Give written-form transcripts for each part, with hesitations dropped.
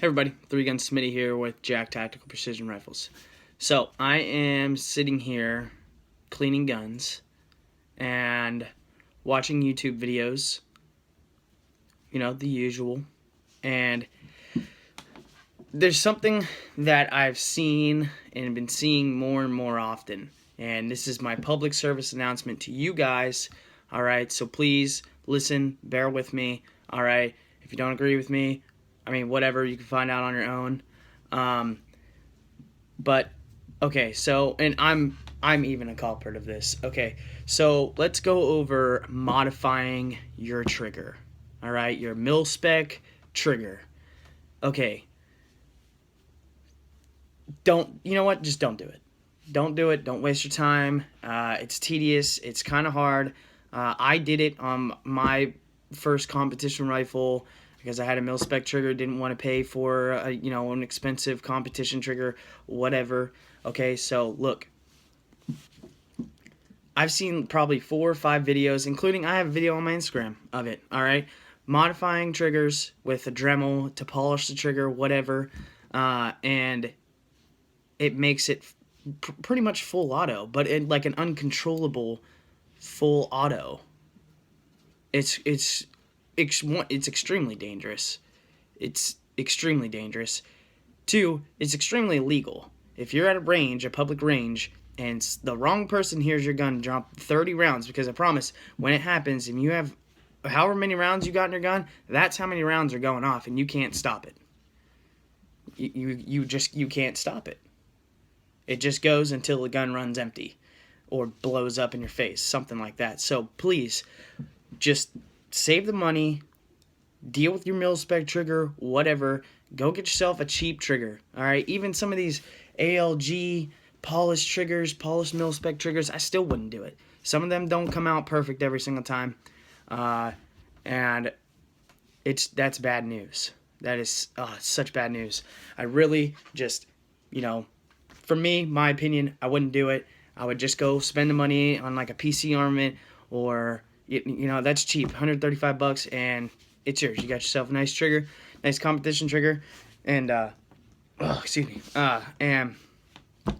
Hey everybody, 3-Gun Smitty here with Jack Tactical Precision Rifles. So, I am sitting here cleaning guns and watching YouTube videos, you know, the usual. And there's something that I've seen and been seeing more and more often. And this is my public service announcement to you guys. Alright, so please listen, bear with me. Alright, if you don't agree with me, I mean, whatever, you can find out on your own. But okay, so, and I'm even a culprit of this. Okay, so let's go over modifying your trigger. All right, your mil-spec trigger. Okay, you know what? Just don't do it. Don't do it. Don't waste your time. It's tedious. It's kind of hard. I did it on my first competition rifle because I had a mil-spec trigger, didn't want to pay for an expensive competition trigger, whatever. Okay, so look, I've seen probably 4 or 5 videos, including I have a video on my Instagram of it. All right, modifying triggers with a Dremel to polish the trigger, whatever, and it makes it pretty much full auto, but like an uncontrollable full auto. It's extremely dangerous. It's extremely dangerous. 2, it's extremely illegal. If you're at a public range, and the wrong person hears your gun drop 30 rounds, because I promise, when it happens, and you have however many rounds you got in your gun, that's how many rounds are going off, and you can't stop it. You can't stop it. It just goes until the gun runs empty, or blows up in your face, something like that. So please, just save the money, deal with your mil-spec trigger, whatever. Go get yourself a cheap trigger, all right? Even some of these ALG polished triggers, polished mil-spec triggers, I still wouldn't do it. Some of them don't come out perfect every single time, and that's bad news. That is such bad news. I really just, for me, my opinion, I wouldn't do it. I would just go spend the money on like a PC armament, or that's cheap, $135, and it's yours. You got yourself a nice trigger, nice competition trigger, and excuse me, and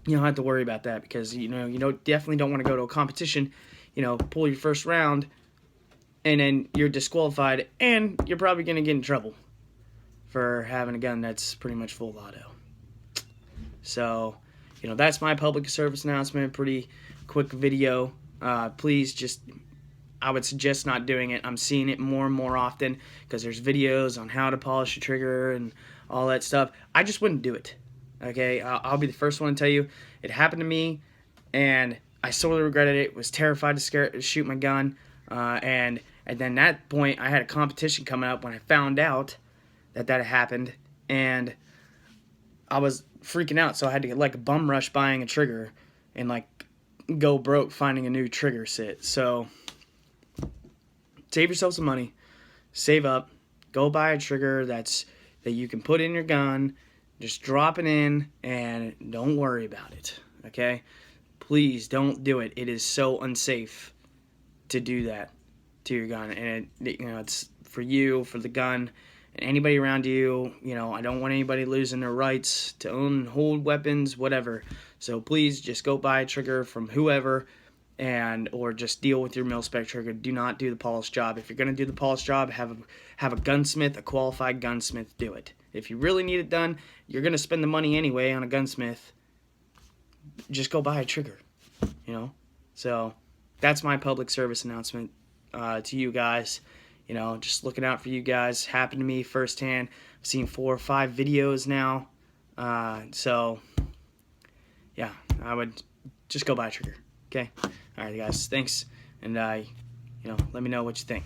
you don't have to worry about that, because definitely don't want to go to a competition, pull your first round, and then you're disqualified, and you're probably gonna get in trouble for having a gun that's pretty much full auto. So, that's my public service announcement. Pretty quick video. Please I would suggest not doing it. I'm seeing it more and more often because there's videos on how to polish a trigger and all that stuff. I just wouldn't do it. Okay, I'll be the first one to tell you. It happened to me, and I sorely regretted it. Was terrified to shoot my gun, and then at that point, I had a competition coming up when I found out that had happened, and I was freaking out. So I had to get like a bum rush buying a trigger, and like go broke finding a new trigger set. So save yourself some money, save up, go buy a trigger that you can put in your gun, just drop it in, and don't worry about it, okay? Please don't do it. It is so unsafe to do that to your gun, and it's for you, for the gun, and anybody around you. I don't want anybody losing their rights to own and hold weapons, whatever. So please just go buy a trigger from whoever, or just deal with your mil-spec trigger. Do not do the polish job. If you're going to do the polish job, have a gunsmith, a qualified gunsmith do it. If you really need it done, you're going to spend the money anyway on a gunsmith. Just go buy a trigger, So that's my public service announcement to you guys. Just looking out for you guys. Happened to me firsthand. I've seen 4 or 5 videos now. So, yeah, I would just go buy a trigger. Okay? All right, guys. Thanks. And, let me know what you think.